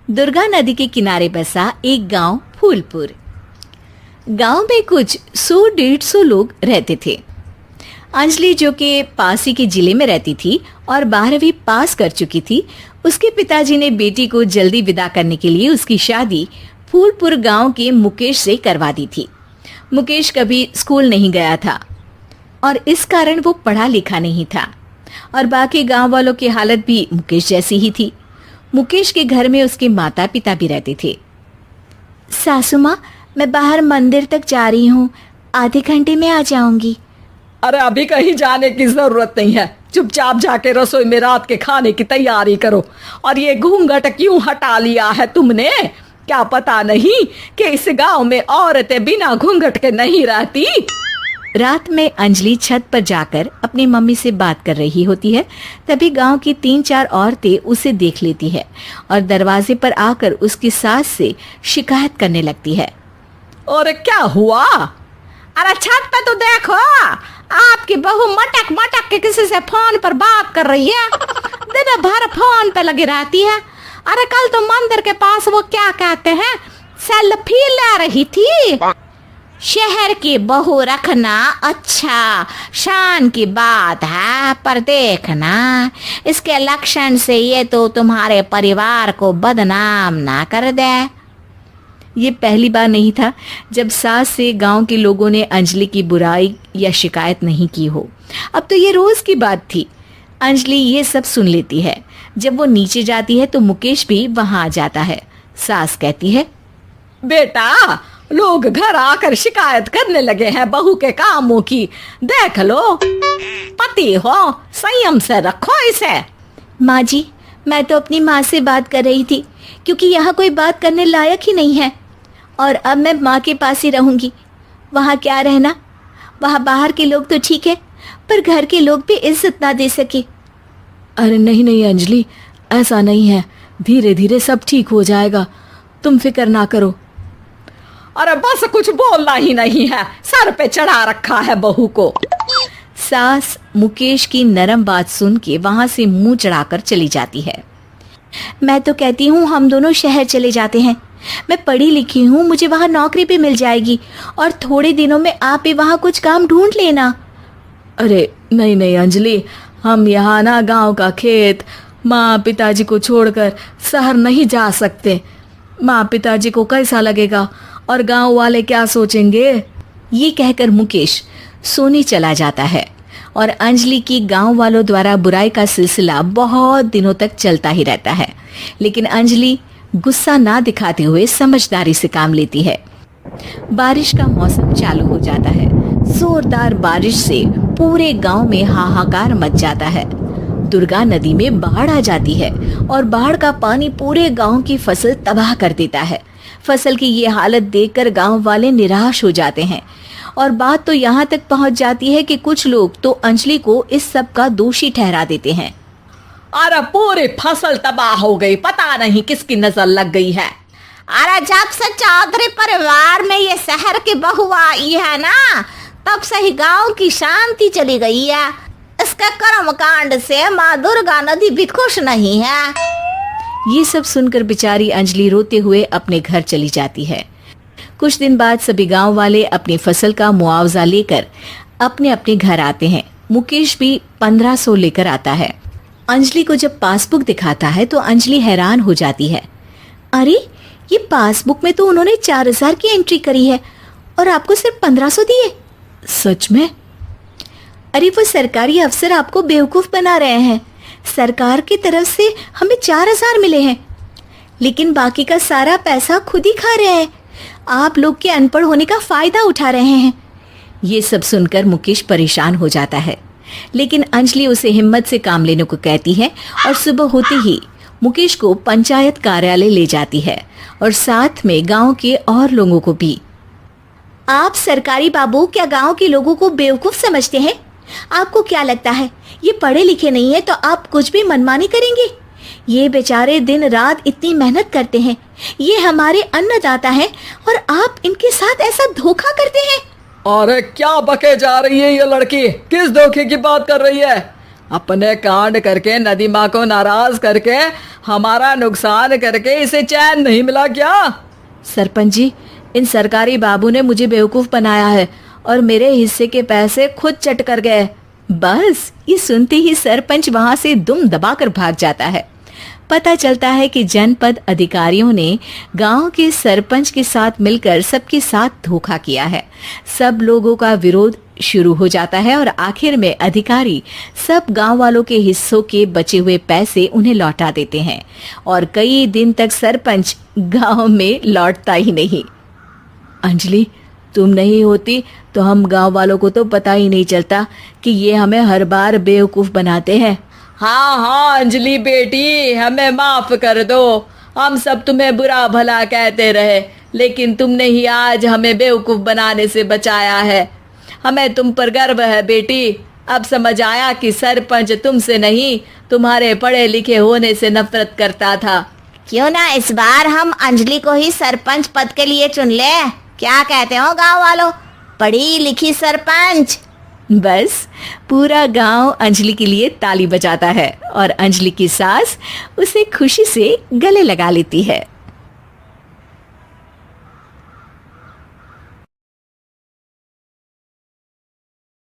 दुर्गा नदी के किनारे बसा एक गांव फूलपुर। गांव में कुछ 100-150 लोग रहते थे। अंजलि, जो कि पास ही के जिले में रहती थी और 12वीं पास कर चुकी थी, उसके पिताजी ने बेटी को जल्दी विदा करने के लिए उसकी शादी फूलपुर गांव के मुकेश से करवा दी थी। मुकेश कभी स्कूल नहीं गया था और इस कारण वो पढ़ा लिखा नहीं था और बाकी गांव वालों की हालत भी मुकेश जैसी ही थी। मुकेश के घर में उसके माता पिता भी रहते थे। सासू माँ, मैं बाहर मंदिर तक जा रही हूँ, आधे घंटे में आ जाऊंगी। अरे अभी कहीं जाने की जरूरत नहीं है, चुपचाप जाके रसोई में रात के खाने की तैयारी करो। और ये घूंघट क्यों हटा लिया है तुमने? क्या पता नहीं कि इस गांव में औरतें बिना घूंघट के नहीं रहती? रात में अंजलि छत पर जाकर अपनी मम्मी से बात कर रही होती है। तभी गांव की 3-4 औरतें उसे देख लेती है और दरवाजे पर आकर उसकी सास से शिकायत करने लगती है। और क्या हुआ? अरे छत पे तो देखो, आपकी बहू मटक मटक के किसी से फोन पर बात कर रही है। दिन भर फोन पे लगी रहती है। अरे कल तो मंदिर के पास वो क्या कहते हैं, सेल्फी ले रही थी। शहर की बहू रखना अच्छा शान की बात है, पर देखना इसके लक्षण से ये तो तुम्हारे परिवार को बदनाम ना कर दे। ये पहली बार नहीं था जब सास से गांव के लोगों ने अंजलि की बुराई या शिकायत नहीं की हो। अब तो ये रोज की बात थी। अंजलि ये सब सुन लेती है। जब वो नीचे जाती है तो मुकेश भी वहां आ जाता है। सास कहती है, बेटा, लोग घर आकर शिकायत करने लगे हैं बहू के कामों की। देख लो, पति हो, संयम से रखो इसे। माँ जी, मैं तो अपनी माँ से बात कर रही थी, क्योंकि यहाँ कोई बात करने लायक ही नहीं है और अब मैं माँ के पास ही रहूंगी। वहाँ क्या रहना, वहाँ बाहर के लोग तो ठीक है, पर घर के लोग भी इज्जत ना दे सके। अरे नहीं नहीं अंजलि, ऐसा नहीं है, धीरे धीरे सब ठीक हो जाएगा, तुम फिक्र ना करो। अरे बस कुछ बोलना ही नहीं है, सर पे चढ़ा रखा है बहू को। सास मुकेश की नरम बात सुन के वहां से मुंह चढ़ाकर चली जाती है। मैं तो कहती हूँ हम दोनों शहर चले जाते हैं। मैं पढ़ी लिखी हूँ, मुझे वहाँ नौकरी भी मिल जाएगी और थोड़े दिनों में आप भी वहाँ कुछ काम ढूंढ लेना। अरे नहीं नहीं अंजलि, हम यहाँ ना गांव का खेत, माँ पिताजी को छोड़कर शहर नहीं जा सकते। माँ पिताजी को कैसा लगेगा और गांव वाले क्या सोचेंगे? ये कहकर मुकेश सोने चला जाता है और अंजलि की गांव वालों द्वारा बुराई का सिलसिला बहुत दिनों तक चलता ही रहता है। लेकिन अंजलि गुस्सा ना दिखाते हुए समझदारी से काम लेती है। बारिश का मौसम चालू हो जाता है। जोरदार बारिश से पूरे गांव में हाहाकार मच जाता है। दुर्गा नदी में बाढ़ आ जाती है और बाढ़ का पानी पूरे गांव की फसल तबाह कर देता है। फसल की ये हालत देखकर गांव वाले निराश हो जाते हैं और बात तो यहाँ तक पहुँच जाती है कि कुछ लोग तो अंजलि को इस सब का दोषी ठहरा देते हैं। अरे पूरी फसल तबाह हो गई, पता नहीं किसकी नजर लग गई है। अरे जब से चौधरी परिवार में ये शहर की बहू आई है ना, तब से ही गांव की शांति चली गई है। इसके कर्म कांड से माँ दुर्गा नदी भी खुश नहीं है। ये सब सुनकर बेचारी अंजलि रोते हुए अपने घर चली जाती है। कुछ दिन बाद सभी गांव वाले अपनी फसल का मुआवजा लेकर अपने अपने घर आते हैं। मुकेश भी 1500 लेकर आता है। अंजलि को जब पासबुक दिखाता है तो अंजलि हैरान हो जाती है। अरे, ये पासबुक में तो उन्होंने 4000 की एंट्री करी है और आपको सिर्फ 1500 दिए। सच में? अरे वो सरकारी अफसर आपको बेवकूफ बना रहे हैं। सरकार की तरफ से हमें 4000 मिले हैं, लेकिन बाकी का सारा पैसा खुद ही खा रहे हैं। आप लोग के अनपढ़ होने का फायदा उठा रहे हैं। ये सब सुनकर मुकेश परेशान हो जाता है, लेकिन अंजलि उसे हिम्मत से काम लेने को कहती है और सुबह होते ही मुकेश को पंचायत कार्यालय ले जाती है और साथ में गांव के और लोगों को भी। आप सरकारी बाबू क्या गांव के लोगों को बेवकूफ समझते हैं? आपको क्या लगता है ये पढ़े लिखे नहीं है तो आप कुछ भी मनमानी करेंगे? ये बेचारे दिन रात इतनी मेहनत करते हैं, ये हमारे अन्नदाता हैं और आप इनके साथ ऐसा धोखा करते हैं। अरे क्या बके जा रही है ये लड़की, किस धोखे की बात कर रही है? अपने कांड करके नदी माँ को नाराज करके हमारा नुकसान करके इसे चैन नहीं मिला क्या? सरपंच जी, इन सरकारी बाबू ने मुझे बेवकूफ बनाया है और मेरे हिस्से के पैसे खुद चट कर गए। बस ये सुनते ही सरपंच वहां से दुम दबाकर भाग जाता है। पता चलता है कि जनपद अधिकारियों ने गांव के सरपंच के साथ मिलकर सबके साथ धोखा किया है। सब लोगों का विरोध शुरू हो जाता है और आखिर में अधिकारी सब गांव वालों के हिस्सों के बचे हुए पैसे उन्हें लौटा देते हैं और कई दिन तक सरपंच गांव में लौटता ही नहीं। अंजलि, तुम नहीं होती तो हम गांव वालों को तो पता ही नहीं चलता कि ये हमें हर बार बेवकूफ बनाते हैं। हाँ हाँ अंजलि बेटी, हमें माफ कर दो। हम सब तुम्हें बुरा भला कहते रहे, लेकिन तुमने ही आज हमें बेवकूफ बनाने से बचाया है। हमें तुम पर गर्व है बेटी। अब समझ आया कि सरपंच तुमसे नहीं, तुम्हारे पढ़े लिखे होने से नफरत करता था। क्यों ना इस बार हम अंजलि को ही सरपंच पद के लिए चुन ले? क्या कहते हो गांव वालों? पढ़ी लिखी सरपंच। बस पूरा गांव अंजलि के लिए ताली बजाता है और अंजलि की सास उसे खुशी से गले लगा लेती है।